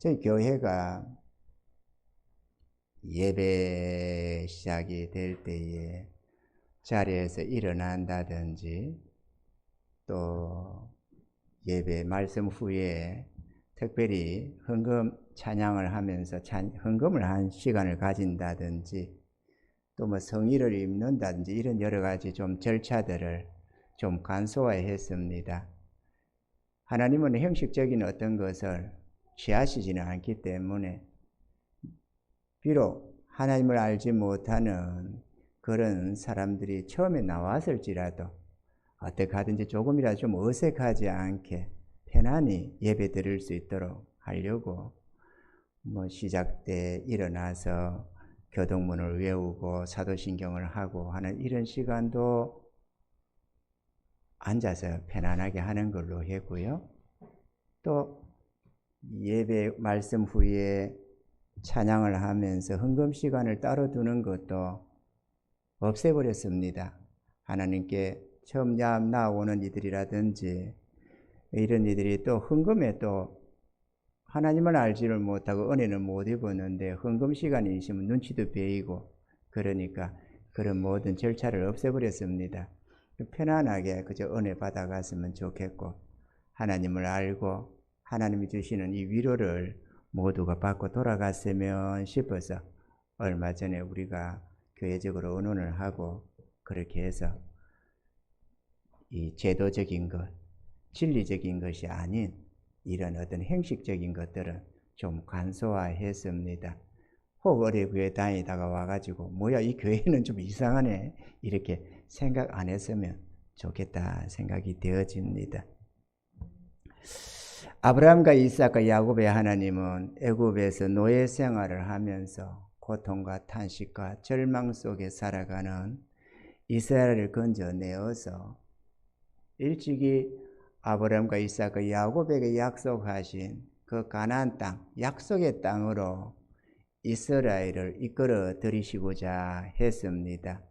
저희 교회가 예배 시작이 될 때에 자리에서 일어난다든지 또 예배 말씀 후에 특별히 헌금 찬양을 하면서 헌금을 한 시간을 가진다든지 또 뭐 성의를 입는다든지 이런 여러 가지 좀 절차들을 좀 간소화했습니다. 하나님은 형식적인 어떤 것을 취하시지는 않기 때문에 비록 하나님을 알지 못하는 그런 사람들이 처음에 나왔을지라도 어떻게 하든지 조금이라도 좀 어색하지 않게 편안히 예배 드릴 수 있도록 하려고 시작 때 일어나서 교동문을 외우고 사도신경을 하고 하는 이런 시간도 앉아서 편안하게 하는 걸로 했고요. 또 예배 말씀 후에 찬양을 하면서 헌금 시간을 따로 두는 것도 없애버렸습니다. 하나님께 처음 나오는 이들이라든지 이런 이들이 또 헌금에 또 하나님을 알지를 못하고 은혜는 못 입었는데 헌금 시간이 있으면 눈치도 베이고 그러니까 그런 모든 절차를 없애버렸습니다. 편안하게 그저 은혜 받아갔으면 좋겠고 하나님을 알고 하나님이 주시는 이 위로를 모두가 받고 돌아갔으면 싶어서 얼마 전에 우리가 교회적으로 의논을 하고 그렇게 해서 이 제도적인 것, 진리적인 것이 아닌 이런 어떤 형식적인 것들은 좀 간소화했습니다. 혹 어디 교회 다니다가 와가지고 뭐야 이 교회는 좀 이상하네 이렇게 생각 안 했으면 좋겠다 생각이 되어집니다. 아브라함과 이삭과 야곱의 하나님은 애굽에서 노예 생활을 하면서 고통과 탄식과 절망 속에 살아가는 이스라엘을 건져내어서 일찍이 아브라함과 이삭과 야곱에게 약속하신 그 가나안 땅, 약속의 땅으로 이스라엘을 이끌어 들이시고자 했습니다.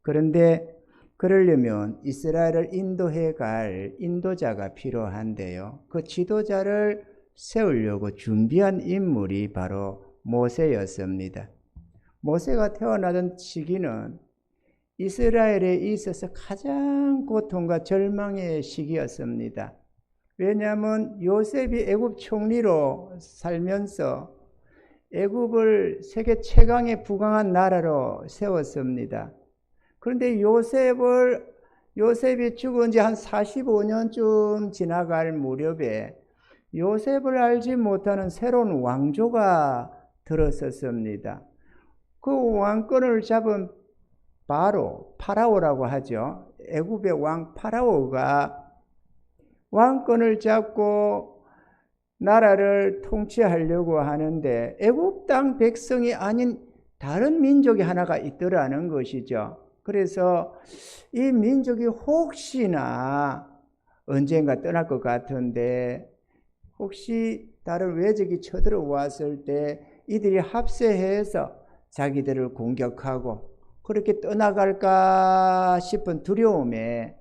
그런데 그러려면 이스라엘을 인도해 갈 인도자가 필요한데요. 그 지도자를 세우려고 준비한 인물이 바로 모세였습니다. 모세가 태어나던 시기는 이스라엘에 있어서 가장 고통과 절망의 시기였습니다. 왜냐하면 요셉이 애굽 총리로 살면서 애굽을 세계 최강에 부강한 나라로 세웠습니다. 그런데 요셉이 죽은 지 한 45년쯤 지나갈 무렵에 요셉을 알지 못하는 새로운 왕조가 들어섰습니다. 그 왕권을 잡은 파라오라고 하죠. 애굽의 왕 파라오가 왕권을 잡고 나라를 통치하려고 하는데 애굽 땅 백성이 아닌 다른 민족이 하나가 있더라는 것이죠. 그래서 이 민족이 혹시나 언젠가 떠날 것 같은데 혹시 다른 외적이 쳐들어왔을 때 이들이 합세해서 자기들을 공격하고 그렇게 떠나갈까 싶은 두려움에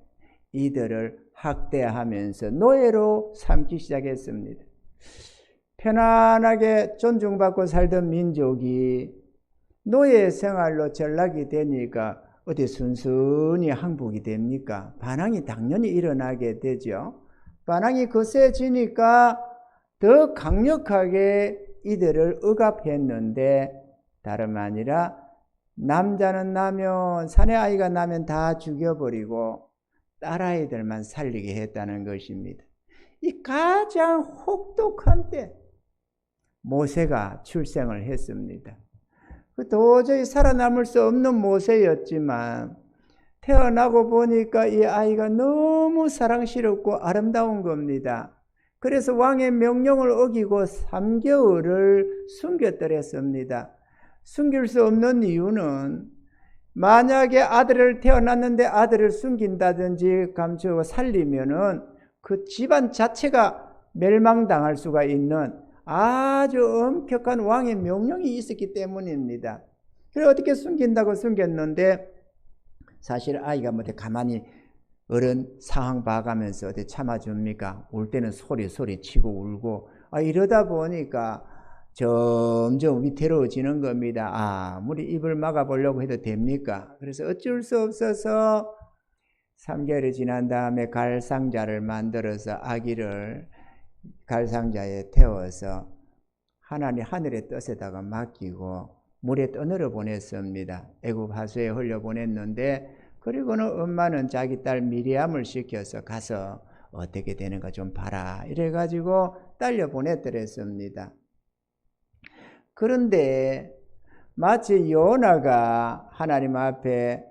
이들을 학대하면서 노예로 삼기 시작했습니다. 편안하게 존중받고 살던 민족이 노예 생활로 전락이 되니까 어디 순순히 항복이 됩니까? 반항이 당연히 일어나게 되죠. 반항이 거세지니까 더 강력하게 이들을 억압했는데 다름 아니라 남자는 나면 사내 아이가 나면 다 죽여버리고 딸아이들만 살리게 했다는 것입니다. 이 가장 혹독한 때 모세가 출생을 했습니다. 도저히 살아남을 수 없는 모세였지만 태어나고 보니까 이 아이가 너무 사랑스럽고 아름다운 겁니다. 그래서 왕의 명령을 어기고 3개월을 숨겼더랬습니다. 숨길 수 없는 이유는 만약에 아들을 태어났는데 아들을 숨긴다든지 감추고 살리면은 그 집안 자체가 멸망당할 수가 있는 아주 엄격한 왕의 명령이 있었기 때문입니다. 그래서 어떻게 숨긴다고 숨겼는데 사실 아이가 뭐 가만히 어른 상황 봐가면서 어디 참아줍니까? 울 때는 소리 치고 울고 이러다 보니까 점점 위태로워지는 겁니다. 아무리 입을 막아보려고 해도 됩니까? 그래서 어쩔 수 없어서 3개월이 지난 다음에 갈상자를 만들어서 아기를 갈상자에 태워서 하나님 하늘의 뜻에다가 맡기고 물에 떠내려 보냈습니다. 애굽 하수에 흘려 보냈는데, 그리고는 엄마는 자기 딸 미리암을 시켜서 가서 어떻게 되는가 좀 봐라 이래가지고 딸려 보냈더랬습니다. 그런데 마치 요나가 하나님 앞에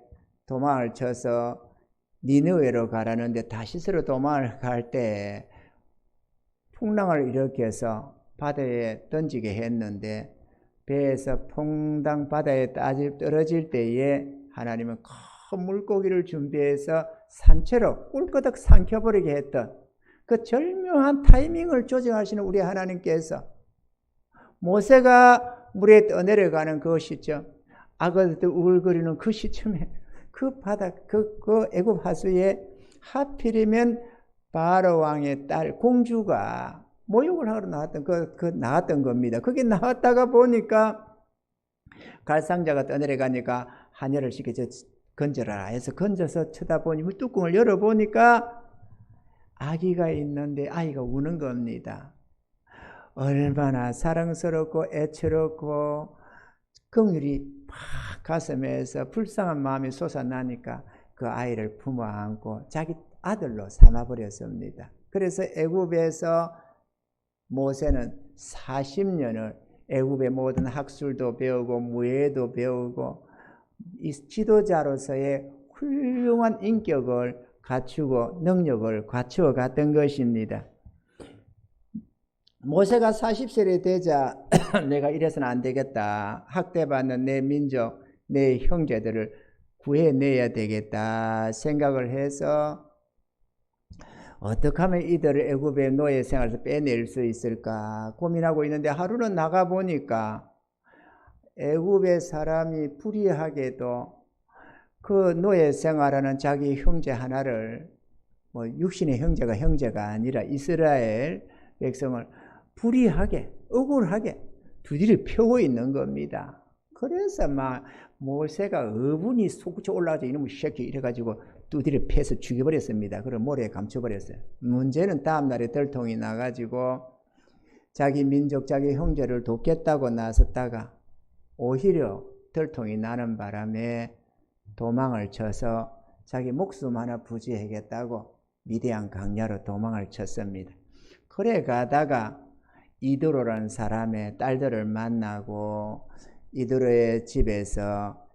도망을 쳐서 니느웨로 가라는데 다시스로 도망을 갈 때 풍랑을 일으켜서 바다에 던지게 했는데, 배에서 퐁당 바다에 떨어질 때에 하나님은 큰 물고기를 준비해서 산채로 꿀거덕 삼켜버리게 했던 그 절묘한 타이밍을 조정하시는 우리 하나님께서 모세가 물에 떠내려가는 그 시점, 아가들 우글거리는 그 시점에 그 바다, 그 애굽 하수에 하필이면 바로 왕의 딸 공주가 모욕을 하러 나왔던 나왔던 겁니다. 거기 나왔다가 보니까 갈상자가 떠내려가니까 한여를 시켜서 건져라 해서 건져서 쳐다보니 뚜껑을 열어보니까 아기가 있는데 아이가 우는 겁니다. 얼마나 사랑스럽고 애처롭고 긍휼이 막 가슴에서 불쌍한 마음이 솟아나니까 그 아이를 품어 안고 자기 아들로 삼아버렸습니다. 그래서 애굽에서 모세는 40년을 애굽의 모든 학술도 배우고 무예도 배우고 이 지도자로서의 훌륭한 인격을 갖추고 능력을 갖추어 갔던 것입니다. 모세가 40세를 되자 내가 이래서는 안 되겠다. 학대받는 내 민족, 내 형제들을 구해내야 되겠다 생각을 해서 어떻게 하면 이들을 애굽의 노예 생활에서 빼낼 수 있을까 고민하고 있는데, 하루는 나가보니까 애굽의 사람이 불의하게도 그 노예 생활하는 자기 형제 하나를, 육신의 형제가 아니라 이스라엘 백성을 불의하게 억울하게 두드려 펴고 있는 겁니다. 그래서 막 모세가 어분이 솟구쳐 올라가서 이놈의 새끼 이래가지고 두드려 패서 죽여버렸습니다. 그리고 모래에 감춰버렸어요. 문제는 다음날에 들통이 나가지고 자기 민족 자기 형제를 돕겠다고 나섰다가 오히려 들통이 나는 바람에 도망을 쳐서 자기 목숨 하나 부지하겠다고 미디안 강야로 도망을 쳤습니다. 그래 가다가 이드로라는 사람의 딸들을 만나고 이드로의 집에서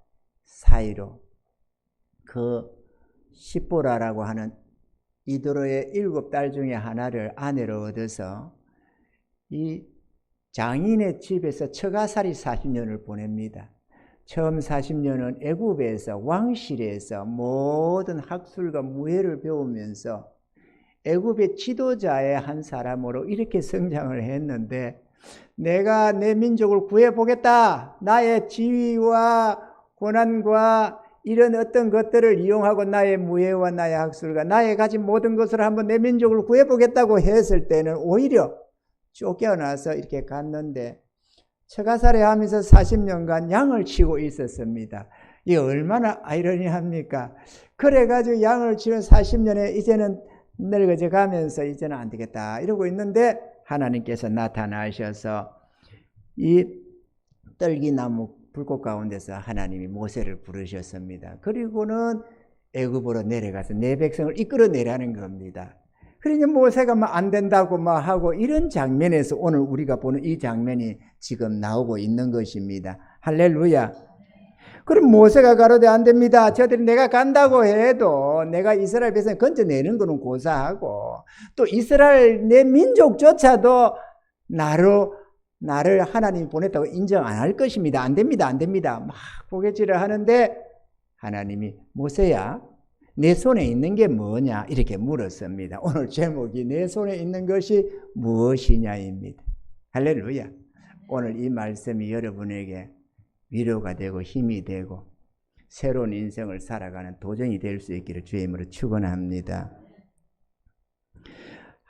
사이로 그 시보라라고 하는 이드로의 7딸 중에 하나를 아내로 얻어서 이 장인의 집에서 처가살이 40년을 보냅니다. 처음 40년은 애굽에서 왕실에서 모든 학술과 무예를 배우면서 애굽의 지도자의 한 사람으로 이렇게 성장을 했는데, 내가 내 민족을 구해보겠다. 나의 지위와 고난과 이런 어떤 것들을 이용하고 나의 무예와 나의 학술과 나의 가진 모든 것을 한번 내 민족을 구해보겠다고 했을 때는 오히려 쫓겨나서 이렇게 갔는데, 처가살이 하면서 40년간 양을 치고 있었습니다. 이게 얼마나 아이러니합니까? 그래가지고 양을 치는 40년에 이제는 늙어져 가면서 이제는 안 되겠다 이러고 있는데, 하나님께서 나타나셔서 이 떨기나무 불꽃 가운데서 하나님이 모세를 부르셨습니다. 그리고는 애굽으로 내려가서 내 백성을 이끌어내라는 겁니다. 그러니까 모세가 막 안 된다고 막 하고 이런 장면에서 오늘 우리가 보는 이 장면이 지금 나오고 있는 것입니다. 할렐루야. 그럼 모세가 가로되 안 됩니다. 저들이 내가 간다고 해도 내가 이스라엘 백성 건져내는 거는 고사하고, 또 이스라엘 내 민족조차도 나를 하나님이 보냈다고 인정 안 할 것입니다. 안 됩니다. 안 됩니다. 막 포개질을 하는데 하나님이 모세야 내 손에 있는 게 뭐냐 이렇게 물었습니다. 오늘 제목이 내 손에 있는 것이 무엇이냐입니다. 할렐루야. 오늘 이 말씀이 여러분에게 위로가 되고 힘이 되고 새로운 인생을 살아가는 도전이 될 수 있기를 주의 이름으로 축원합니다.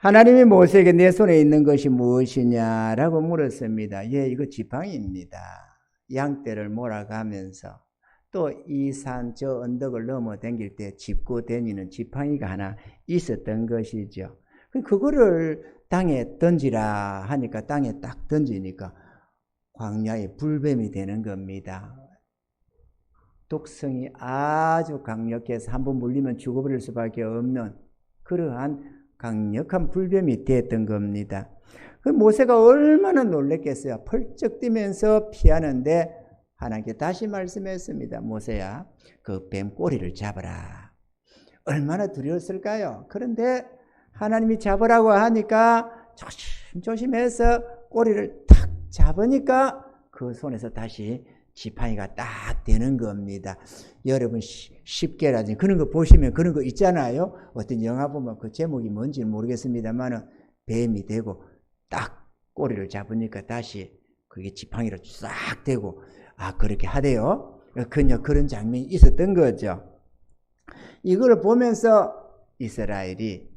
하나님이 모세에게 내 손에 있는 것이 무엇이냐라고 물었습니다. 예, 이거 지팡이입니다. 양떼를 몰아가면서 또 이 산 저 언덕을 넘어 댕길 때 짚고 다니는 지팡이가 하나 있었던 것이죠. 그거를 땅에 던지라 하니까 땅에 딱 던지니까 광야의 불뱀이 되는 겁니다. 독성이 아주 강력해서 한번 물리면 죽어버릴 수밖에 없는 그러한 강력한 불뱀이 됐던 겁니다. 그 모세가 얼마나 놀랬겠어요. 펄쩍 뛰면서 피하는데 하나님께 다시 말씀했습니다. 모세야, 그 뱀 꼬리를 잡아라. 얼마나 두려웠을까요? 그런데 하나님이 잡으라고 하니까 조심조심해서 꼬리를 탁 잡으니까 그 손에서 다시 지팡이가 딱 되는 겁니다. 여러분 쉽게라든지 그런 거 보시면 그런 거 있잖아요. 어떤 영화 보면 그 제목이 뭔지는 모르겠습니다만 뱀이 되고 딱 꼬리를 잡으니까 다시 그게 지팡이로 싹 되고 그렇게 하대요. 그런 장면이 있었던 거죠. 이걸 보면서 이스라엘이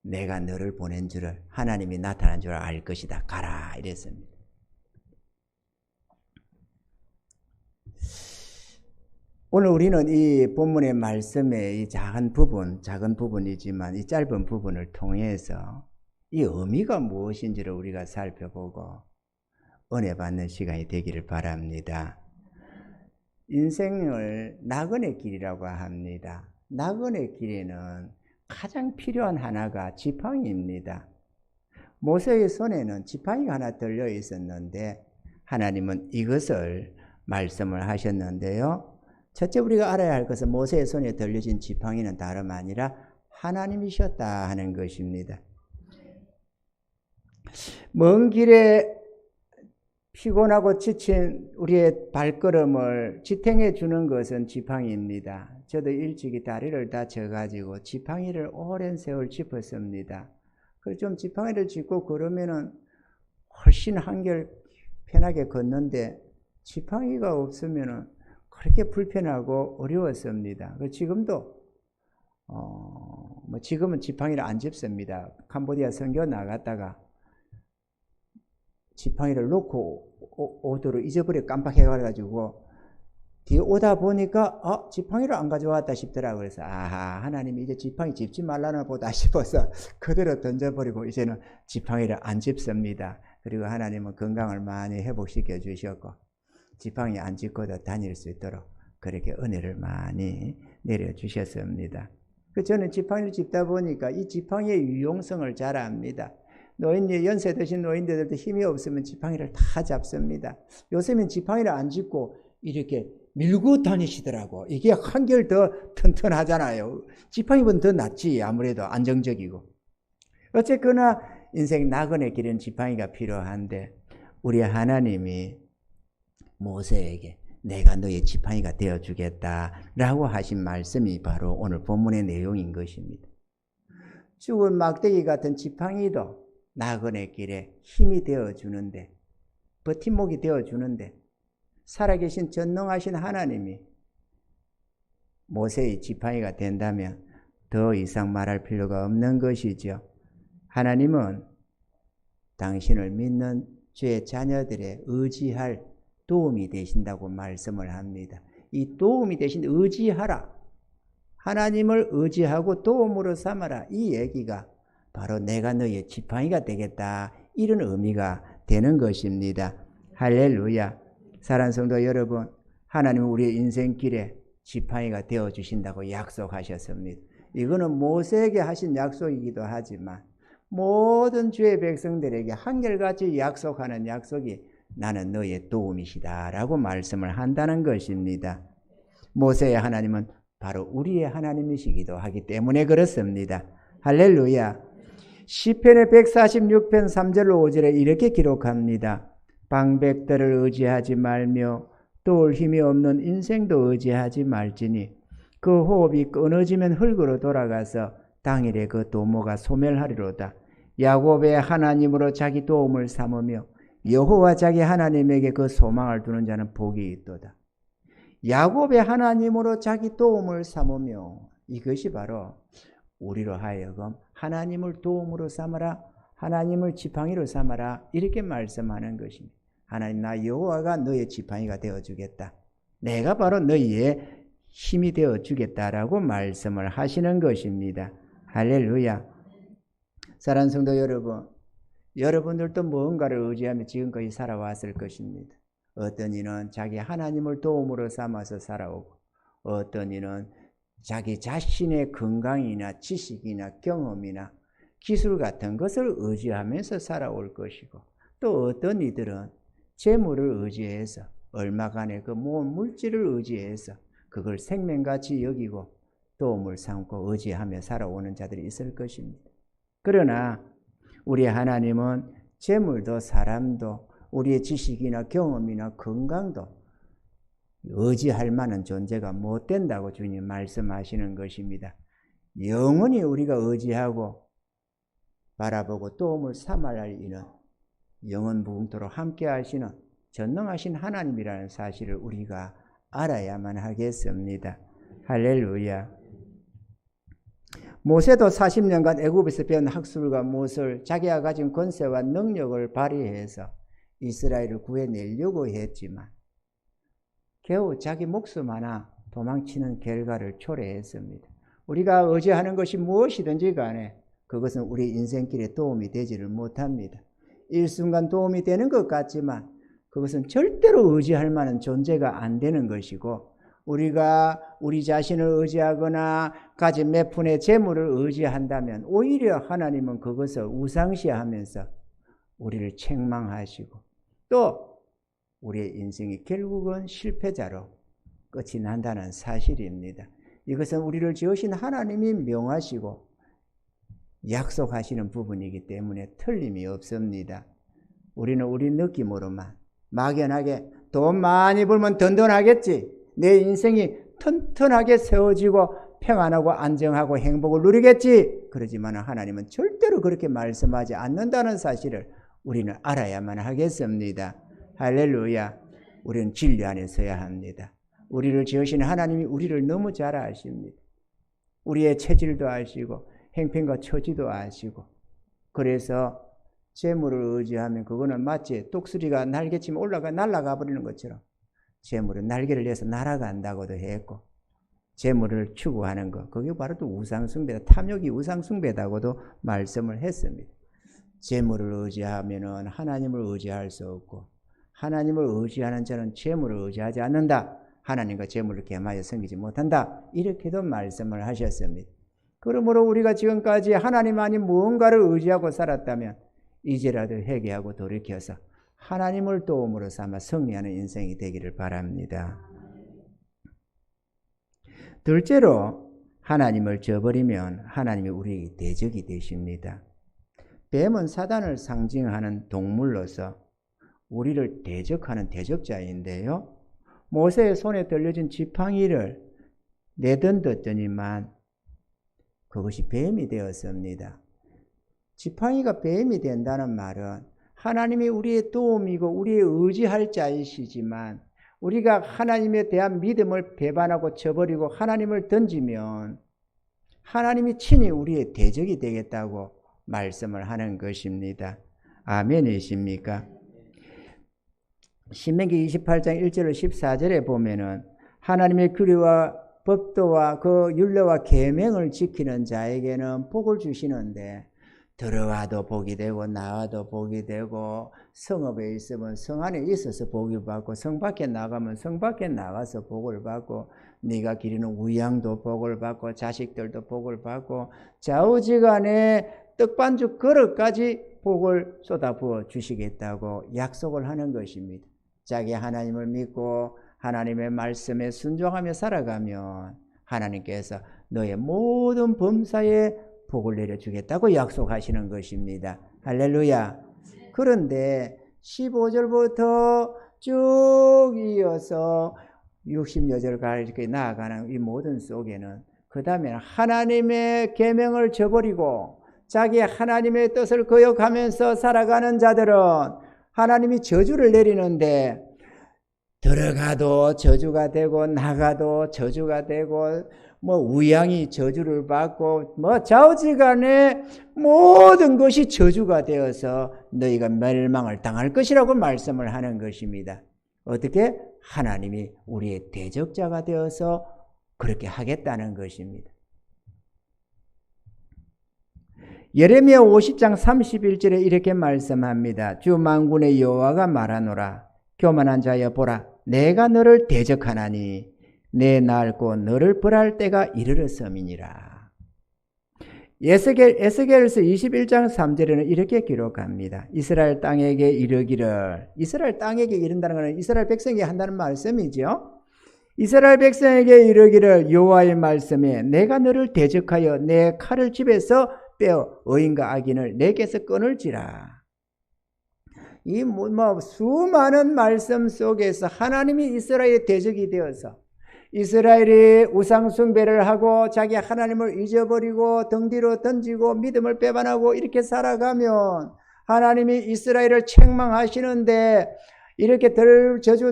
내가 너를 보낸 줄을 하나님이 나타난 줄 알 것이다. 가라 이랬습니다. 오늘 우리는 이 본문의 말씀의 이 작은 부분이지만 이 짧은 부분을 통해서 이 의미가 무엇인지를 우리가 살펴보고 은혜 받는 시간이 되기를 바랍니다. 인생을 나그네 길이라고 합니다. 나그네 길에는 가장 필요한 하나가 지팡이입니다. 모세의 손에는 지팡이가 하나 들려 있었는데 하나님은 이것을 말씀을 하셨는데요. 첫째 우리가 알아야 할 것은 모세의 손에 들려진 지팡이는 다름 아니라 하나님이셨다 하는 것입니다. 먼 길에 피곤하고 지친 우리의 발걸음을 지탱해 주는 것은 지팡이입니다. 저도 일찍이 다리를 다쳐가지고 지팡이를 오랜 세월 짚었습니다. 그래서 좀 지팡이를 짚고 걸으면은 훨씬 한결 편하게 걷는데 지팡이가 없으면은 그렇게 불편하고 어려웠습니다. 지금도 지금은 지팡이를 안 짚습니다. 캄보디아 선교 나갔다가 지팡이를 놓고 오도록 잊어버려 깜빡해가지고 뒤에 오다 보니까 지팡이를 안 가져왔다 싶더라고요. 그래서 하나님이 이제 지팡이 짚지 말라나 보다 싶어서 그대로 던져버리고 이제는 지팡이를 안 짚습니다. 그리고 하나님은 건강을 많이 회복시켜 주셨고 지팡이 안 짚고도 다닐 수 있도록 그렇게 은혜를 많이 내려주셨습니다. 저는 지팡이를 짚다 보니까 이 지팡이의 유용성을 잘 압니다. 연세 드신 노인들도 힘이 없으면 지팡이를 다 잡습니다. 요새는 지팡이를 안 짚고 이렇게 밀고 다니시더라고. 이게 한결 더 튼튼하잖아요. 지팡이보다 더 낫지. 아무래도 안정적이고. 어쨌거나 인생 나그네 길은 지팡이가 필요한데 우리 하나님이 모세에게 내가 너의 지팡이가 되어주겠다라고 하신 말씀이 바로 오늘 본문의 내용인 것입니다. 죽은 막대기 같은 지팡이도 나그네 길에 힘이 되어주는데 버팀목이 되어주는데 살아계신 전능하신 하나님이 모세의 지팡이가 된다면 더 이상 말할 필요가 없는 것이죠. 하나님은 당신을 믿는 주의 자녀들의 의지할 도움이 되신다고 말씀을 합니다. 이 도움이 되신 의지하라. 하나님을 의지하고 도움으로 삼아라. 이 얘기가 바로 내가 너의 지팡이가 되겠다. 이런 의미가 되는 것입니다. 할렐루야. 사랑하는 성도 여러분, 하나님은 우리의 인생길에 지팡이가 되어주신다고 약속하셨습니다. 이거는 모세에게 하신 약속이기도 하지만 모든 주의 백성들에게 한결같이 약속하는 약속이 나는 너의 도움이시다라고 말씀을 한다는 것입니다. 모세의 하나님은 바로 우리의 하나님이시기도 하기 때문에 그렇습니다. 할렐루야. 시편의 146편 3절로 5절에 이렇게 기록합니다. 방백들을 의지하지 말며 도울 힘이 없는 인생도 의지하지 말지니 그 호흡이 끊어지면 흙으로 돌아가서 당일에 그 도모가 소멸하리로다. 야곱의 하나님으로 자기 도움을 삼으며 여호와 자기 하나님에게 그 소망을 두는 자는 복이 있도다. 야곱의 하나님으로 자기 도움을 삼으며 이것이 바로 우리로 하여금 하나님을 도움으로 삼아라, 하나님을 지팡이로 삼아라, 이렇게 말씀하는 것입니다. 하나님, 나 여호와가 너의 지팡이가 되어주겠다. 내가 바로 너희의 힘이 되어주겠다라고 말씀을 하시는 것입니다. 할렐루야. 사랑하는 성도 여러분, 여러분들도 무언가를 의지하며 지금까지 살아왔을 것입니다. 어떤 이는 자기 하나님을 도움으로 삼아서 살아오고, 어떤 이는 자기 자신의 건강이나 지식이나 경험이나 기술 같은 것을 의지하면서 살아올 것이고, 또 어떤 이들은 재물을 의지해서 얼마간의 그 모은 물질을 의지해서 그걸 생명같이 여기고 도움을 삼고 의지하며 살아오는 자들이 있을 것입니다. 그러나 우리 하나님은 재물도 사람도 우리의 지식이나 경험이나 건강도 의지할 만한 존재가 못 된다고 주님 말씀하시는 것입니다. 영원히 우리가 의지하고 바라보고 도움을 삼아야 할 이는 영원 무궁토록 함께 하시는 전능하신 하나님이라는 사실을 우리가 알아야만 하겠습니다. 할렐루야. 모세도 40년간 애굽에서 배운 학술과 무술, 자기가 가진 권세와 능력을 발휘해서 이스라엘을 구해내려고 했지만 겨우 자기 목숨 하나 도망치는 결과를 초래했습니다. 우리가 의지하는 것이 무엇이든지 간에 그것은 우리 인생길에 도움이 되지를 못합니다. 일순간 도움이 되는 것 같지만 그것은 절대로 의지할 만한 존재가 안 되는 것이고, 우리가 우리 자신을 의지하거나 가진 몇 푼의 재물을 의지한다면 오히려 하나님은 그것을 우상시하면서 우리를 책망하시고 또 우리의 인생이 결국은 실패자로 끝이 난다는 사실입니다. 이것은 우리를 지으신 하나님이 명하시고 약속하시는 부분이기 때문에 틀림이 없습니다. 우리는 우리 느낌으로만 막연하게 돈 많이 벌면 든든하겠지, 내 인생이 튼튼하게 세워지고 평안하고 안정하고 행복을 누리겠지, 그러지만 하나님은 절대로 그렇게 말씀하지 않는다는 사실을 우리는 알아야만 하겠습니다. 할렐루야. 우리는 진리 안에 서야 합니다. 우리를 지으신 하나님이 우리를 너무 잘 아십니다. 우리의 체질도 아시고 행편과 처지도 아시고, 그래서 재물을 의지하면 그거는 마치 독수리가 날개치면 날아가 버리는 것처럼 재물은 날개를 내서 날아간다고도 했고, 재물을 추구하는 것, 그게 바로 또 우상숭배다, 탐욕이 우상숭배다고도 말씀을 했습니다. 재물을 의지하면은 하나님을 의지할 수 없고, 하나님을 의지하는 자는 재물을 의지하지 않는다, 하나님과 재물을 겸하여 섬기지 못한다, 이렇게도 말씀을 하셨습니다. 그러므로 우리가 지금까지 하나님 아닌 무언가를 의지하고 살았다면 이제라도 회개하고 돌이켜서 하나님을 도움으로 삼아 승리하는 인생이 되기를 바랍니다. 둘째로, 하나님을 저버리면 하나님이 우리에게 대적이 되십니다. 뱀은 사단을 상징하는 동물로서 우리를 대적하는 대적자인데요, 모세의 손에 들려진 지팡이를 내던졌더니만 그것이 뱀이 되었습니다. 지팡이가 뱀이 된다는 말은 하나님이 우리의 도움이고 우리의 의지할 자이시지만 우리가 하나님에 대한 믿음을 배반하고 저버리고 하나님을 던지면 하나님이 친히 우리의 대적이 되겠다고 말씀을 하는 것입니다. 아멘이십니까? 신명기 28장 1절로 14절에 보면은 하나님의 규례와 법도와 그 율례와 계명을 지키는 자에게는 복을 주시는데, 들어와도 복이 되고 나와도 복이 되고, 성읍에 있으면 성 안에 있어서 복을 받고, 성 밖에 나가면 성 밖에 나가서 복을 받고, 네가 기르는 우양도 복을 받고, 자식들도 복을 받고, 좌우지간에 떡반죽 그릇까지 복을 쏟아부어 주시겠다고 약속을 하는 것입니다. 자기 하나님을 믿고 하나님의 말씀에 순종하며 살아가면 하나님께서 너의 모든 범사에 복을 내려주겠다고 약속하시는 것입니다. 할렐루야. 그런데 15절부터 쭉 이어서 60여절까지 나아가는 이 모든 속에는 그 다음에 하나님의 계명을 저버리고 자기 하나님의 뜻을 거역하면서 살아가는 자들은 하나님이 저주를 내리는데, 들어가도 저주가 되고 나가도 저주가 되고 뭐 우양이 저주를 받고 뭐 좌우지간에 모든 것이 저주가 되어서 너희가 멸망을 당할 것이라고 말씀을 하는 것입니다. 어떻게? 하나님이 우리의 대적자가 되어서 그렇게 하겠다는 것입니다. 예레미야 50장 31절에 이렇게 말씀합니다. 주 만군의 여호와가 말하노라. 교만한 자여 보라. 내가 너를 대적하나니 내 낡고 너를 벌할 때가 이르렀음이니라. 에스겔서 21장 3절에는 이렇게 기록합니다. 이스라엘 땅에게 이르기를, 이스라엘 땅에게 이른다는 것은 이스라엘 백성에게 한다는 말씀이죠. 이스라엘 백성에게 이르기를 여호와의 말씀에 내가 너를 대적하여 내 칼을 집에서 빼어 의인과 악인을 내게서 끊을지라. 이 수많은 말씀 속에서 하나님이 이스라엘의 대적이 되어서 이스라엘이 우상 숭배를 하고 자기 하나님을 잊어버리고 등 뒤로 던지고 믿음을 배반하고 이렇게 살아가면 하나님이 이스라엘을 책망하시는데 이렇게 늘 저주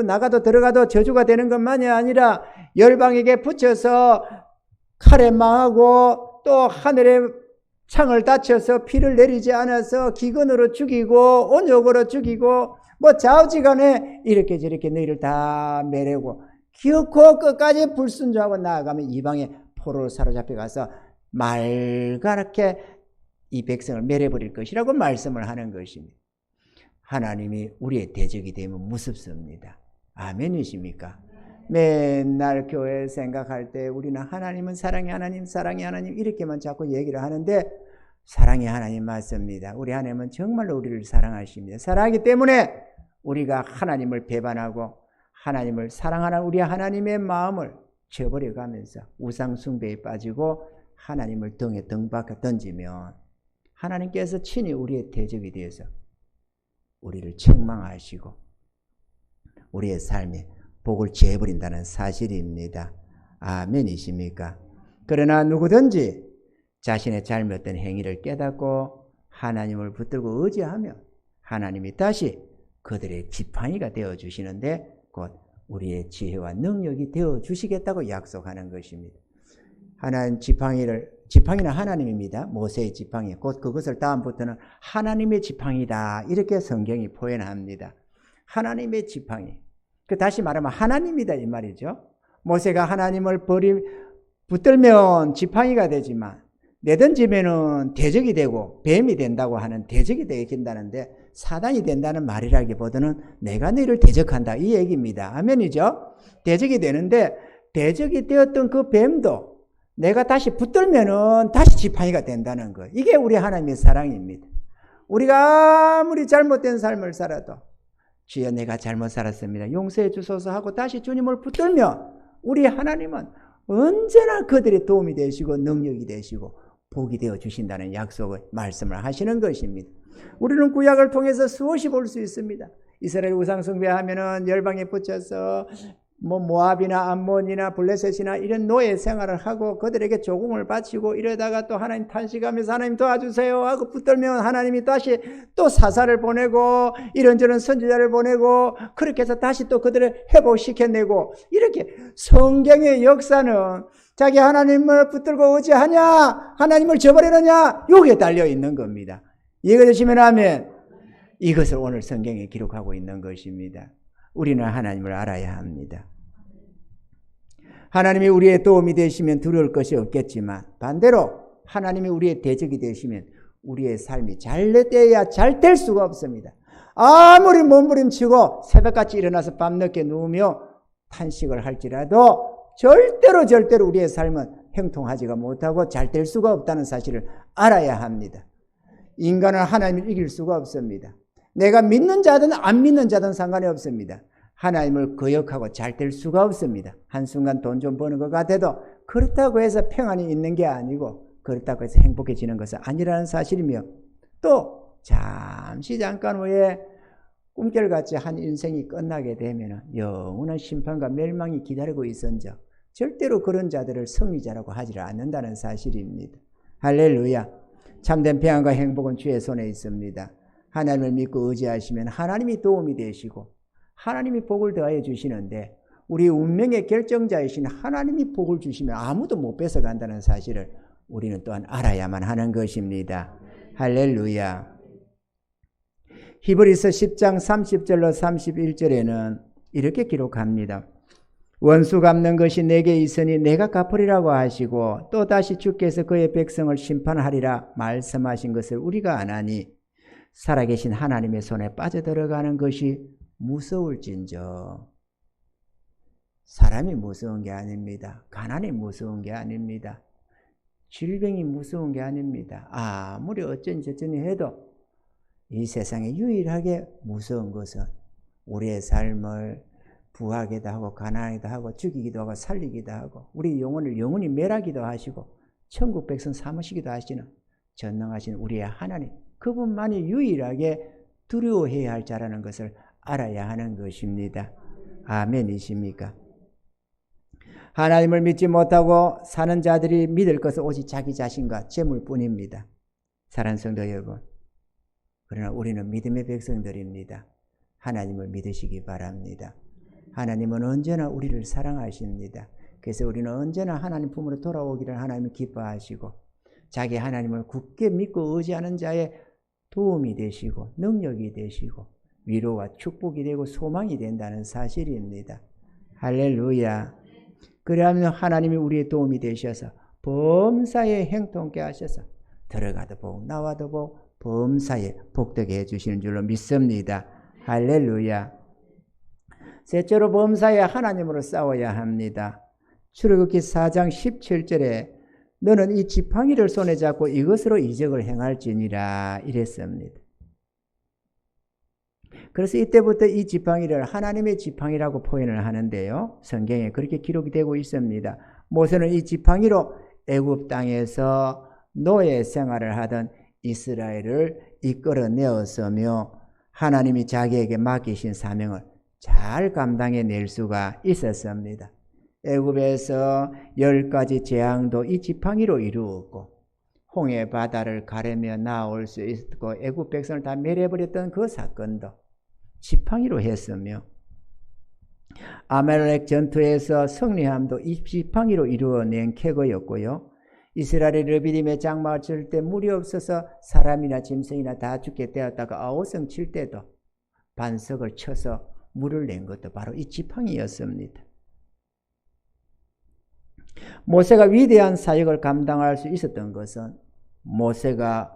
나가도 들어가도 저주가 되는 것만이 아니라 열방에게 붙여서 칼에 망하고 또 하늘에 창을 다쳐서 피를 내리지 않아서 기근으로 죽이고 온역으로 죽이고 뭐 좌우지간에 이렇게 저렇게 너희를 다 매래고 기어코 끝까지 불순종하고 나아가면 이방의 포로로 사로잡혀 가서 말가랗게 이 백성을 매려버릴 것이라고 말씀을 하는 것입니다. 하나님이 우리의 대적이 되면 무섭습니다. 아멘이십니까? 맨날 교회 생각할 때 우리는 하나님은 사랑의 하나님, 사랑의 하나님 이렇게만 자꾸 얘기를 하는데 사랑의 하나님 맞습니다. 우리 하나님은 정말로 우리를 사랑하십니다. 사랑하기 때문에 우리가 하나님을 배반하고 하나님을 사랑하는 우리 하나님의 마음을 저버려가면서 우상 숭배에 빠지고 하나님을 등에 등박해 던지면 하나님께서 친히 우리의 대적이 되어서 우리를 책망하시고 우리의 삶에 복을 지어버린다는 사실입니다. 아멘이십니까? 그러나 누구든지 자신의 잘못된 행위를 깨닫고 하나님을 붙들고 의지하면 하나님이 다시 그들의 지팡이가 되어주시는데 곧 우리의 지혜와 능력이 되어주시겠다고 약속하는 것입니다. 하나님 지팡이는 하나님입니다. 모세의 지팡이, 곧 그것을 다음부터는 하나님의 지팡이다 이렇게 성경이 표현합니다. 하나님의 지팡이. 다시 말하면 하나님이다 이 말이죠. 모세가 하나님을 붙들면 지팡이가 되지만 내던지면은 대적이 되고 뱀이 된다고 하는 대적이 되긴다는데 사단이 된다는 말이라기보다는 내가 너희를 대적한다 이 얘기입니다. 아멘이죠? 대적이 되는데 대적이 되었던 그 뱀도 내가 다시 붙들면은 다시 지팡이가 된다는 거. 이게 우리 하나님의 사랑입니다. 우리가 아무리 잘못된 삶을 살아도 주여 내가 잘못 살았습니다. 용서해 주소서 하고 다시 주님을 붙들면 우리 하나님은 언제나 그들의 도움이 되시고 능력이 되시고 복이 되어 주신다는 약속을 말씀을 하시는 것입니다. 우리는 구약을 통해서 수없이 볼 수 있습니다. 이스라엘 우상 숭배하면은 열방에 붙여서 모압이나 암몬이나 블레셋이나 이런 노예 생활을 하고 그들에게 조공을 바치고 이러다가 또 하나님 탄식하면서 하나님 도와주세요 하고 붙들면 하나님이 다시 또 사사를 보내고 이런저런 선지자를 보내고 그렇게 해서 다시 또 그들을 회복시켜내고 이렇게 성경의 역사는 자기 하나님을 붙들고 의지하냐 하나님을 저버리느냐 여기에 달려 있는 겁니다. 이해가 되시면 아멘. 이것을 오늘 성경에 기록하고 있는 것입니다. 우리는 하나님을 알아야 합니다. 하나님이 우리의 도움이 되시면 두려울 것이 없겠지만 반대로 하나님이 우리의 대적이 되시면 우리의 삶이 잘 돼야 잘 될 수가 없습니다. 아무리 몸부림치고 새벽같이 일어나서 밤늦게 누우며 탄식을 할지라도 절대로 우리의 삶은 형통하지가 못하고 잘 될 수가 없다는 사실을 알아야 합니다. 인간은 하나님을 이길 수가 없습니다. 내가 믿는 자든 안 믿는 자든 상관이 없습니다. 하나님을 거역하고 잘 될 수가 없습니다. 한순간 돈 좀 버는 것 같아도 그렇다고 해서 평안이 있는 게 아니고 그렇다고 해서 행복해지는 것은 아니라는 사실이며 또 잠깐 후에 꿈결같이 한 인생이 끝나게 되면 영원한 심판과 멸망이 기다리고 있은즉 절대로 그런 자들을 승리자라고 하지를 않는다는 사실입니다. 할렐루야. 참된 평안과 행복은 주의 손에 있습니다. 하나님을 믿고 의지하시면 하나님이 도움이 되시고 하나님이 복을 더하여 주시는데 우리 운명의 결정자이신 하나님이 복을 주시면 아무도 못 뺏어간다는 사실을 우리는 또한 알아야만 하는 것입니다. 할렐루야. 히브리서 10장 30절로 31절에는 이렇게 기록합니다. 원수 갚는 것이 내게 있으니 내가 갚으리라고 하시고 또다시 주께서 그의 백성을 심판하리라 말씀하신 것을 우리가 아나니 살아계신 하나님의 손에 빠져들어가는 것이 무서울진저. 사람이 무서운 게 아닙니다. 가난이 무서운 게 아닙니다. 질병이 무서운 게 아닙니다. 아무리 어쩐지 해도 이 세상에 유일하게 무서운 것은 우리의 삶을 부하기도 하고 가난하기도 하고 죽이기도 하고 살리기도 하고 우리 영혼을 영원히 멸하기도 하시고 천국 백성 삼으시기도 하시는 전능하신 우리의 하나님, 그분만이 유일하게 두려워해야 할 자라는 것을 알아야 하는 것입니다. 아멘이십니까? 하나님을 믿지 못하고 사는 자들이 믿을 것은 오직 자기 자신과 재물뿐입니다. 사랑하는 성도 여러분, 그러나 우리는 믿음의 백성들입니다. 하나님을 믿으시기 바랍니다. 하나님은 언제나 우리를 사랑하십니다. 그래서 우리는 언제나 하나님 품으로 돌아오기를 하나님을 기뻐하시고 자기 하나님을 굳게 믿고 의지하는 자의 도움이 되시고 능력이 되시고 위로와 축복이 되고 소망이 된다는 사실입니다. 할렐루야. 그러하면 하나님이 우리의 도움이 되셔서 범사에 형통케 하셔서 들어가도 복 나와도 복 범사에 복되게 해주시는 줄로 믿습니다. 할렐루야. 셋째로 범사에 하나님으로 싸워야 합니다. 출애굽기 4장 17절에 너는 이 지팡이를 손에 잡고 이것으로 이적을 행할지니라 이랬습니다. 그래서 이때부터 이 지팡이를 하나님의 지팡이라고 표현을 하는데요. 성경에 그렇게 기록이 되고 있습니다. 모세는 이 지팡이로 애굽 땅에서 노예 생활을 하던 이스라엘을 이끌어내었으며 하나님이 자기에게 맡기신 사명을 잘 감당해낼 수가 있었습니다. 애굽에서 10가지 재앙도 이 지팡이로 이루었고 홍해 바다를 가르며 나올 수 있었고 애굽 백성을 다 멸해버렸던 그 사건도 지팡이로 했으며 아말렉 전투에서 승리함도 이 지팡이로 이루어낸 캐거였고요. 이스라엘의 르비딤의 장막을 칠 때 물이 없어서 사람이나 짐승이나 다 죽게 되었다가 아우성 칠 때도 반석을 쳐서 물을 낸 것도 바로 이 지팡이였습니다. 모세가 위대한 사역을 감당할 수 있었던 것은 모세가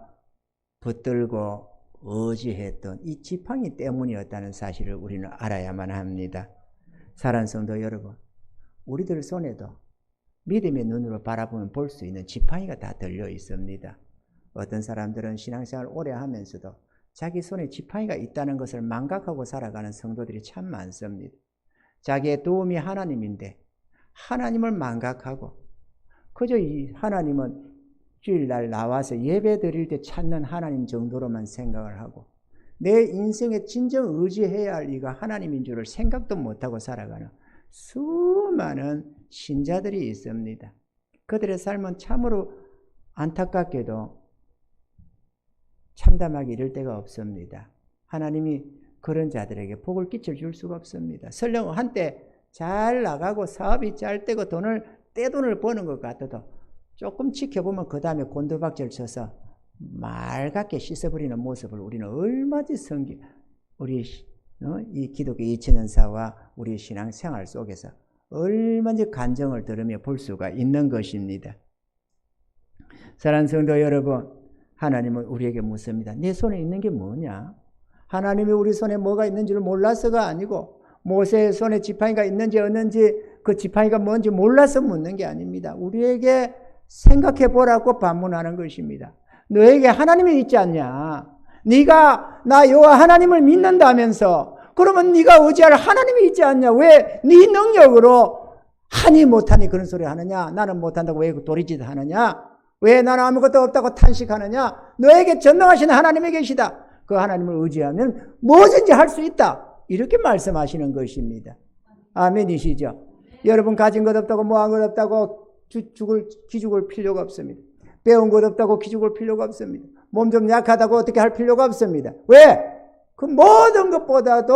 붙들고 의지했던 이 지팡이 때문이었다는 사실을 우리는 알아야만 합니다. 사랑하는 성도 여러분, 우리들 손에도 믿음의 눈으로 바라보면 볼 수 있는 지팡이가 다 들려 있습니다. 어떤 사람들은 신앙생활 오래 하면서도 자기 손에 지팡이가 있다는 것을 망각하고 살아가는 성도들이 참 많습니다. 자기의 도움이 하나님인데 하나님을 망각하고 그저 이 하나님은 주일날 나와서 예배 드릴 때 찾는 하나님 정도로만 생각을 하고 내 인생에 진정 의지해야 할 이가 하나님인 줄을 생각도 못하고 살아가는 수많은 신자들이 있습니다. 그들의 삶은 참으로 안타깝게도 참담하게 이를 데가 없습니다. 하나님이 그런 자들에게 복을 끼쳐줄 수가 없습니다. 설령 한때 잘 나가고 사업이 잘 되고 떼돈을 버는 것 같아도 조금 지켜보면 그 다음에 곤두박질 쳐서 맑게 씻어버리는 모습을 우리는 얼마든지 우리 이 기독교 2000년사와 우리 신앙생활 속에서 얼마든지 간증을 들으며 볼 수가 있는 것입니다. 사랑하는 성도 여러분, 하나님은 우리에게 묻습니다. 네 손에 있는 게 뭐냐? 하나님이 우리 손에 뭐가 있는지를 몰라서가 아니고 모세의 손에 지팡이가 있는지 없는지 그 지팡이가 뭔지 몰라서 묻는 게 아닙니다. 우리에게 생각해 보라고 반문하는 것입니다. 너에게 하나님이 있지 않냐? 네가 나 여호와 하나님을 믿는다면서 그러면 네가 의지할 하나님이 있지 않냐? 왜 네 능력으로 하니 못하니 그런 소리 하느냐? 나는 못한다고 왜 도리짓 하느냐? 왜 나는 아무것도 없다고 탄식하느냐? 너에게 전능하신 하나님이 계시다. 그 하나님을 의지하면 뭐든지 할 수 있다. 이렇게 말씀하시는 것입니다. 아멘이시죠? 여러분 가진 것 없다고 뭐한 것 없다고 기죽을 필요가 없습니다. 배운 것 없다고 기죽을 필요가 없습니다. 몸 좀 약하다고 어떻게 할 필요가 없습니다. 왜? 그 모든 것보다도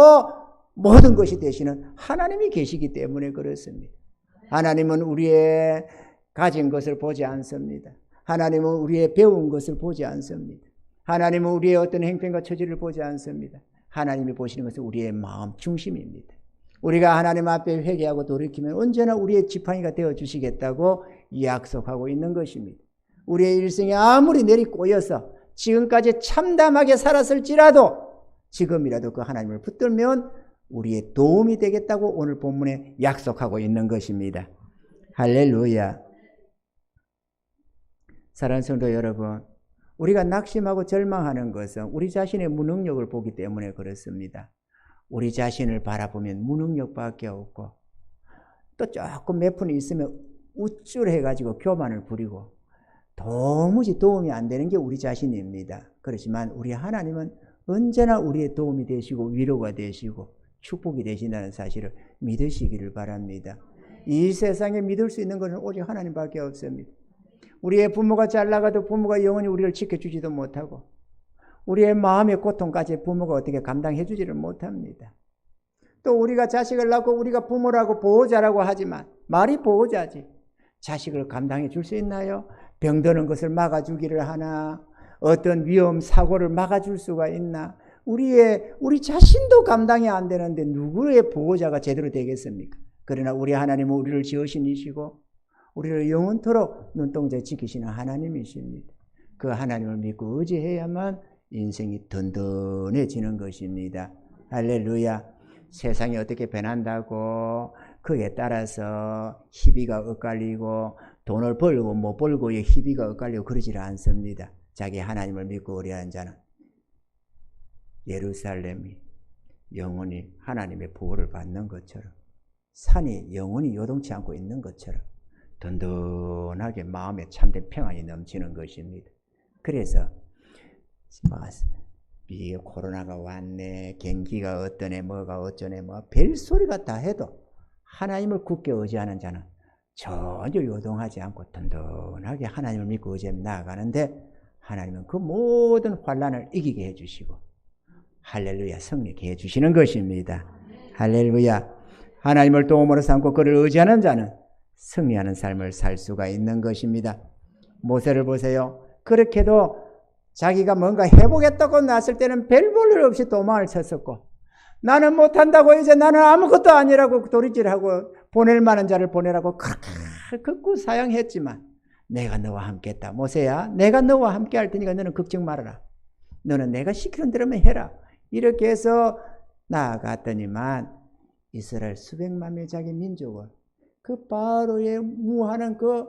모든 것이 되시는 하나님이 계시기 때문에 그렇습니다. 하나님은 우리의 가진 것을 보지 않습니다. 하나님은 우리의 배운 것을 보지 않습니다. 하나님은 우리의 어떤 행편과 처지를 보지 않습니다. 하나님이 보시는 것은 우리의 마음 중심입니다. 우리가 하나님 앞에 회개하고 돌이키면 언제나 우리의 지팡이가 되어주시겠다고 약속하고 있는 것입니다. 우리의 일생이 아무리 내리꼬여서 지금까지 참담하게 살았을지라도 지금이라도 그 하나님을 붙들면 우리의 도움이 되겠다고 오늘 본문에 약속하고 있는 것입니다. 할렐루야. 사랑하는 성도 여러분, 우리가 낙심하고 절망하는 것은 우리 자신의 무능력을 보기 때문에 그렇습니다. 우리 자신을 바라보면 무능력밖에 없고 또 조금 몇 푼이 있으면 우쭐해가지고 교만을 부리고 도무지 도움이 안 되는 게 우리 자신입니다. 그렇지만 우리 하나님은 언제나 우리의 도움이 되시고 위로가 되시고 축복이 되신다는 사실을 믿으시기를 바랍니다. 이 세상에 믿을 수 있는 것은 오직 하나님밖에 없습니다. 우리의 부모가 잘 나가도 부모가 영원히 우리를 지켜주지도 못하고 우리의 마음의 고통까지 부모가 어떻게 감당해 주지를 못합니다. 또 우리가 자식을 낳고 우리가 부모라고 보호자라고 하지만 말이 보호자지 자식을 감당해 줄 수 있나요? 병드는 것을 막아주기를 하나? 어떤 위험 사고를 막아줄 수가 있나? 우리 자신도 감당이 안 되는데 누구의 보호자가 제대로 되겠습니까? 그러나 우리 하나님은 우리를 지으신 이시고 우리를 영원토록 눈동자에 지키시는 하나님이십니다. 그 하나님을 믿고 의지해야만 인생이 든든해지는 것입니다. 할렐루야. 세상이 어떻게 변한다고 그에 따라서 희비가 엇갈리고 돈을 벌고 못 벌고의 희비가 엇갈리고 그러지 않습니다. 자기 하나님을 믿고 의뢰한 자는 예루살렘이 영원히 하나님의 보호를 받는 것처럼 산이 영원히 요동치 않고 있는 것처럼 든든하게 마음에 참된 평안이 넘치는 것입니다. 그래서 이 코로나가 왔네, 경기가 어떠네, 뭐가 어쩌네, 뭐 별소리가 다 해도 하나님을 굳게 의지하는 자는 전혀 요동하지 않고 든든하게 하나님을 믿고 의지하며 나아가는데 하나님은 그 모든 환난을 이기게 해주시고 할렐루야 승리케 해주시는 것입니다. 할렐루야. 하나님을 도움으로 삼고 그를 의지하는 자는 승리하는 삶을 살 수가 있는 것입니다. 모세를 보세요. 그렇게도 자기가 뭔가 해보겠다고 나설 때는 별 볼 일 없이 도망을 쳤었고 나는 못한다고 이제 나는 아무것도 아니라고 도리질하고 보낼 만한 자를 보내라고 그렇게 극구 사양했지만 내가 너와 함께 했다. 모세야 내가 너와 함께 할 테니까 너는 걱정 말아라. 너는 내가 시키는 대로만 해라. 이렇게 해서 나아갔더니만 이스라엘 수백만 명의 자기 민족을 그 바로의 무한한 그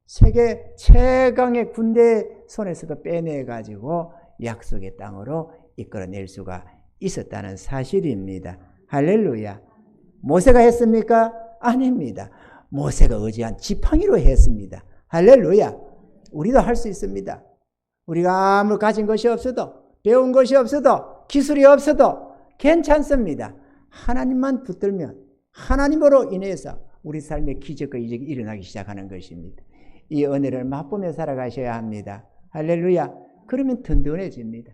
세계 최강의 군대 손에서도 빼내가지고 약속의 땅으로 이끌어낼 수가 있었다는 사실입니다. 할렐루야. 모세가 했습니까? 아닙니다. 모세가 의지한 지팡이로 했습니다. 할렐루야. 우리도 할 수 있습니다. 우리가 아무 가진 것이 없어도 배운 것이 없어도 기술이 없어도 괜찮습니다. 하나님만 붙들면 하나님으로 인해서 우리 삶의 기적과 이적이 일어나기 시작하는 것입니다. 이 은혜를 맛보며 살아가셔야 합니다. 할렐루야. 그러면 든든해집니다.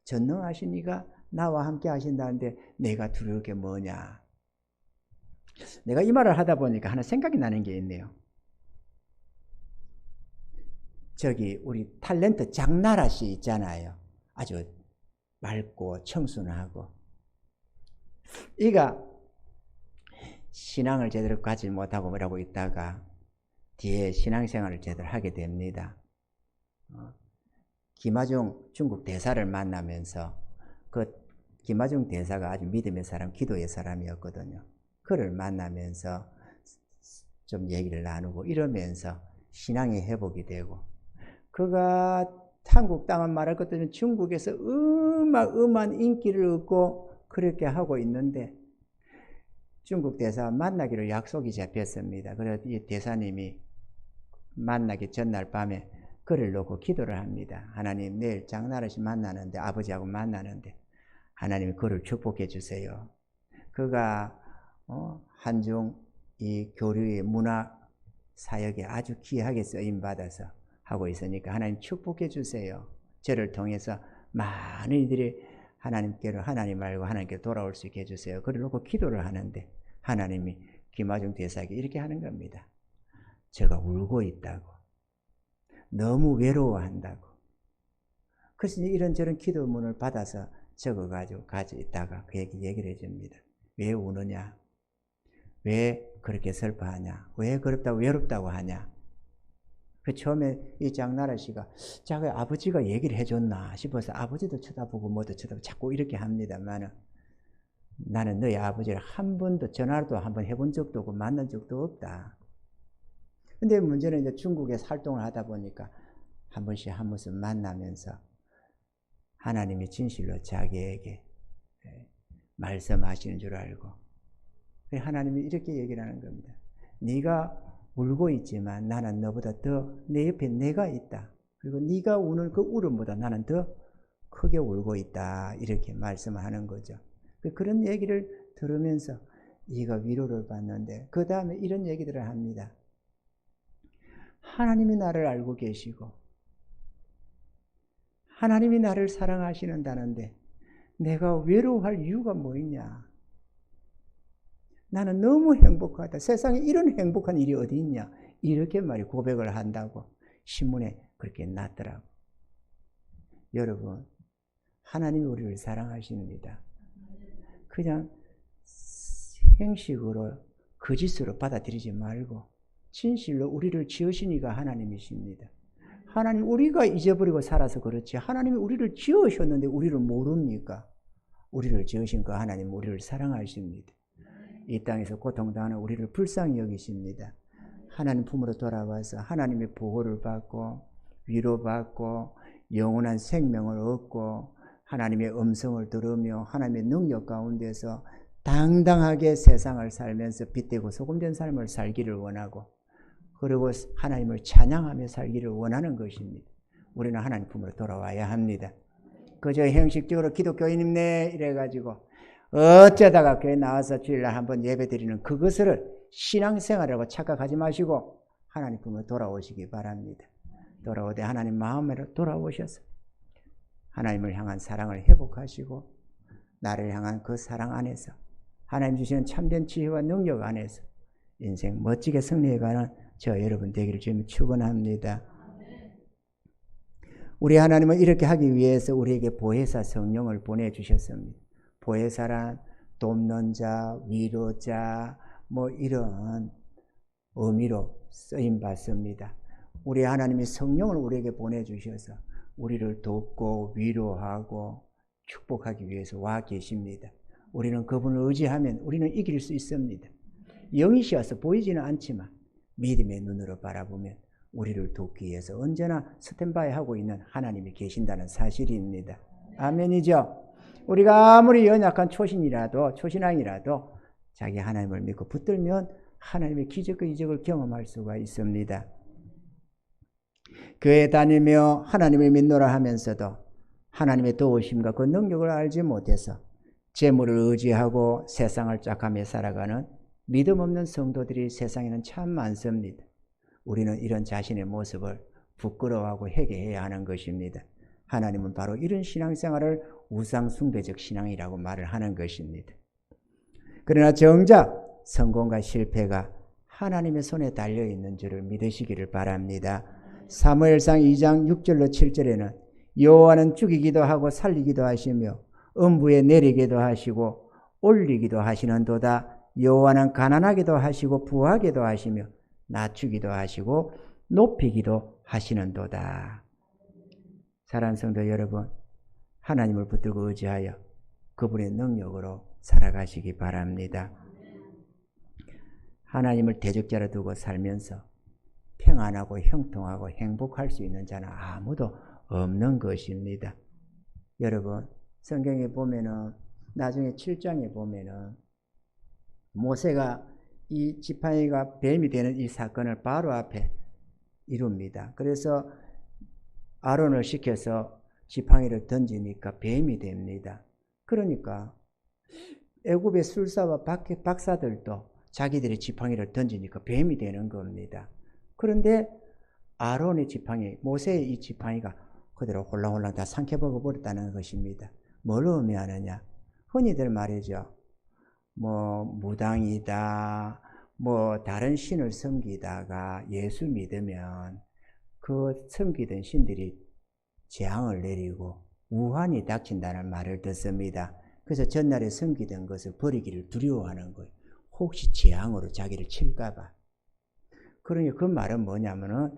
전능하신 이가 나와 함께 하신다는데 내가 두려울 게 뭐냐. 내가 이 말을 하다 보니까 하나 생각이 나는 게 있네요. 저기 우리 탤런트 장나라 씨 있잖아요. 아주 맑고 청순하고 이가 신앙을 제대로 가지 못하고 뭐라고 있다가 뒤에 신앙생활을 제대로 하게 됩니다. 김하중 중국 대사를 만나면서 그 김하중 대사가 아주 믿음의 사람, 기도의 사람이었거든요. 그를 만나면서 좀 얘기를 나누고 이러면서 신앙이 회복이 되고 그가 한국 땅은 말할 것 없이 중국에서 음한 인기를 얻고 그렇게 하고 있는데 중국 대사와 만나기로 약속이 잡혔습니다. 그래서 이 대사님이 만나기 전날 밤에 글을 놓고 기도를 합니다. 하나님 내일 장나라 씨 만나는데 아버지하고 만나는데 하나님이 그를 축복해 주세요. 그가 한중 이 교류의 문화 사역에 아주 귀하게 쓰임 받아서 하고 있으니까 하나님 축복해 주세요. 저를 통해서 많은 이들이 하나님께로 하나님 말고 하나님께 돌아올 수 있게 해주세요. 그래놓고 기도를 하는데 하나님이 김하중 대사에게 이렇게 하는 겁니다. 제가 울고 있다고. 너무 외로워한다고. 그래서 이런저런 기도문을 받아서 적어가지고 있다가 그에게 얘기를 해줍니다. 왜 우느냐? 왜 그렇게 슬퍼하냐? 왜 그렇다고 외롭다고 하냐? 그 처음에 이 장나라 씨가 자기 아버지가 얘기를 해줬나 싶어서 아버지도 쳐다보고 뭐도 쳐다보고 자꾸 이렇게 합니다만 나는 너희 아버지를 한 번도 전화도 한 번 해본 적도 없고 만난 적도 없다. 근데 문제는 이제 중국에서 활동을 하다 보니까 한 번씩 한 번씩 만나면서 하나님이 진실로 자기에게 말씀하시는 줄 알고 하나님이 이렇게 얘기를 하는 겁니다. 네가 울고 있지만 나는 너보다 더 내 옆에 내가 있다. 그리고 네가 우는 그 울음보다 나는 더 크게 울고 있다. 이렇게 말씀하는 거죠. 그런 얘기를 들으면서 네가 위로를 받는데 그 다음에 이런 얘기들을 합니다. 하나님이 나를 알고 계시고 하나님이 나를 사랑하시는다는데 내가 외로워할 이유가 뭐 있냐? 나는 너무 행복하다. 세상에 이런 행복한 일이 어디 있냐? 이렇게 말이 고백을 한다고 신문에 그렇게 났더라고. 여러분, 하나님이 우리를 사랑하십니다. 그냥 행식으로 거짓으로 받아들이지 말고 진실로 우리를 지으시니까 하나님이십니다. 하나님, 우리가 잊어버리고 살아서 그렇지 하나님이 우리를 지으셨는데 우리를 모릅니까? 우리를 지으신 그 하나님 우리를 사랑하십니다. 이 땅에서 고통당하는 우리를 불쌍히 여기십니다. 하나님 품으로 돌아와서 하나님의 보호를 받고 위로받고 영원한 생명을 얻고 하나님의 음성을 들으며 하나님의 능력 가운데서 당당하게 세상을 살면서 빛되고 소금된 삶을 살기를 원하고 그리고 하나님을 찬양하며 살기를 원하는 것입니다. 우리는 하나님 품으로 돌아와야 합니다. 그저 형식적으로 기독교인이네 이래가지고 어쩌다가 교회 나와서 주일날 한번 예배 드리는 그것을 신앙생활이라고 착각하지 마시고 하나님 품으로 돌아오시기 바랍니다. 돌아오되 하나님 마음으로 돌아오셔서 하나님을 향한 사랑을 회복하시고 나를 향한 그 사랑 안에서 하나님 주시는 참된 지혜와 능력 안에서 인생 멋지게 승리해가는 저 여러분 되기를 주님 축원합니다. 우리 하나님은 이렇게 하기 위해서 우리에게 보혜사 성령을 보내주셨습니다. 보혜사란 돕는 자, 위로자 뭐 이런 의미로 쓰임받습니다. 우리 하나님이 성령을 우리에게 보내주셔서 우리를 돕고 위로하고 축복하기 위해서 와 계십니다. 우리는 그분을 의지하면 우리는 이길 수 있습니다. 영이시여서 보이지는 않지만 믿음의 눈으로 바라보면 우리를 돕기 위해서 언제나 스탠바이 하고 있는 하나님이 계신다는 사실입니다. 아멘이죠? 우리가 아무리 연약한 초신앙이라도 자기 하나님을 믿고 붙들면 하나님의 기적과 이적을 경험할 수가 있습니다. 교회 다니며 하나님을 믿노라 하면서도 하나님의 도우심과 그 능력을 알지 못해서 재물을 의지하고 세상을 짝하며 살아가는 믿음 없는 성도들이 세상에는 참 많습니다. 우리는 이런 자신의 모습을 부끄러워하고 회개해야 하는 것입니다. 하나님은 바로 이런 신앙생활을 우상숭배적 신앙이라고 말을 하는 것입니다. 그러나 정작 성공과 실패가 하나님의 손에 달려있는 줄을 믿으시기를 바랍니다. 사무엘상 2장 6절로 7절에는 여호와는 죽이기도 하고 살리기도 하시며 음부에 내리기도 하시고 올리기도 하시는도다. 여호와는 가난하기도 하시고 부하기도 하시며 낮추기도 하시고 높이기도 하시는도다. 사랑하는 성도 여러분, 하나님을 붙들고 의지하여 그분의 능력으로 살아가시기 바랍니다. 하나님을 대적자로 두고 살면서 평안하고 형통하고 행복할 수 있는 자는 아무도 없는 것입니다. 여러분, 성경에 보면은 나중에 7장에 보면은 모세가 이 지팡이가 뱀이 되는 이 사건을 바로 앞에 이룹니다. 그래서 아론을 시켜서 지팡이를 던지니까 뱀이 됩니다. 그러니까 애굽의 술사와 박사들도 자기들의 지팡이를 던지니까 뱀이 되는 겁니다. 그런데 아론의 지팡이, 모세의 이 지팡이가 그대로 홀랑홀랑 다 삼켜먹어 버렸다는 것입니다. 뭘 의미하느냐? 흔히들 말이죠. 뭐 무당이다, 뭐 다른 신을 섬기다가 예수 믿으면 그 섬기던 신들이 재앙을 내리고 우환이 닥친다는 말을 듣습니다. 그래서 전날에 섬기던 것을 버리기를 두려워하는 거예요. 혹시 재앙으로 자기를 칠까봐. 그러니 그 말은 뭐냐면은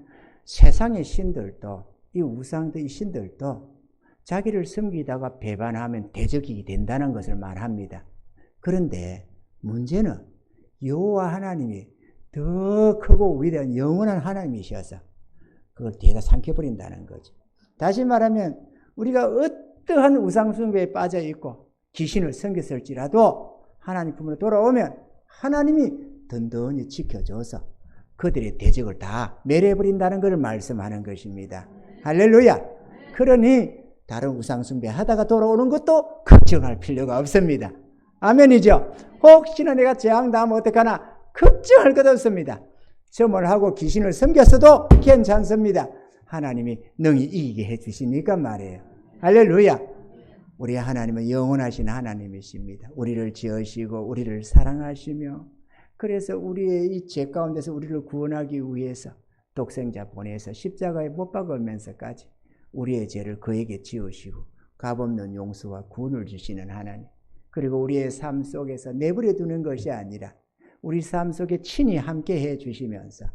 세상의 신들도 이 우상도 이 신들도 자기를 섬기다가 배반하면 대적이 된다는 것을 말합니다. 그런데 문제는 여호와 하나님이 더 크고 위대한 영원한 하나님이셔서 그걸 뒤에다 삼켜버린다는 거죠. 다시 말하면 우리가 어떠한 우상 숭배에 빠져 있고 귀신을 섬겼을지라도 하나님 품으로 돌아오면 하나님이 든든히 지켜줘서 그들의 대적을 다 멸해버린다는 것을 말씀하는 것입니다. 할렐루야. 그러니 다른 우상 숭배 하다가 돌아오는 것도 걱정할 필요가 없습니다. 아멘이죠. 혹시나 내가 재앙당하면 어떡하나 걱정할 것 없습니다. 점을 하고 귀신을 섬겼어도 괜찮습니다. 하나님이 능히 이기게 해주시니까 말이에요. 할렐루야. 우리 하나님은 영원하신 하나님이십니다. 우리를 지으시고 우리를 사랑하시며 그래서 우리의 이 죄 가운데서 우리를 구원하기 위해서 독생자 보내서 십자가에 못 박으면서까지 우리의 죄를 그에게 지으시고 값없는 용서와 구원을 주시는 하나님. 그리고 우리의 삶 속에서 내버려 두는 것이 아니라 우리 삶 속에 친히 함께 해 주시면서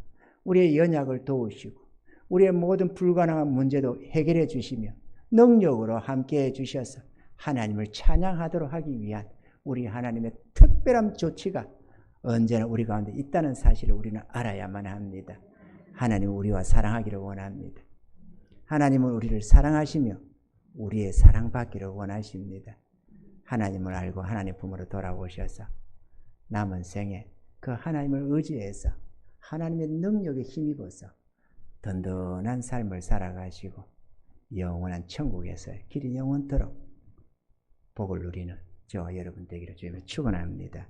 우리의 연약을 도우시고 우리의 모든 불가능한 문제도 해결해 주시며 능력으로 함께 해 주셔서 하나님을 찬양하도록 하기 위한 우리 하나님의 특별한 조치가 언제나 우리 가운데 있다는 사실을 우리는 알아야만 합니다. 하나님은 우리와 사랑하기를 원합니다. 하나님은 우리를 사랑하시며 우리의 사랑받기를 원하십니다. 하나님을 알고 하나님 품으로 돌아오셔서 남은 생에 그 하나님을 의지해서 하나님의 능력에 힘입어서 든든한 삶을 살아가시고 영원한 천국에서의 길이 영원토록 복을 누리는 저와 여러분 되기를 주님의 축원합니다.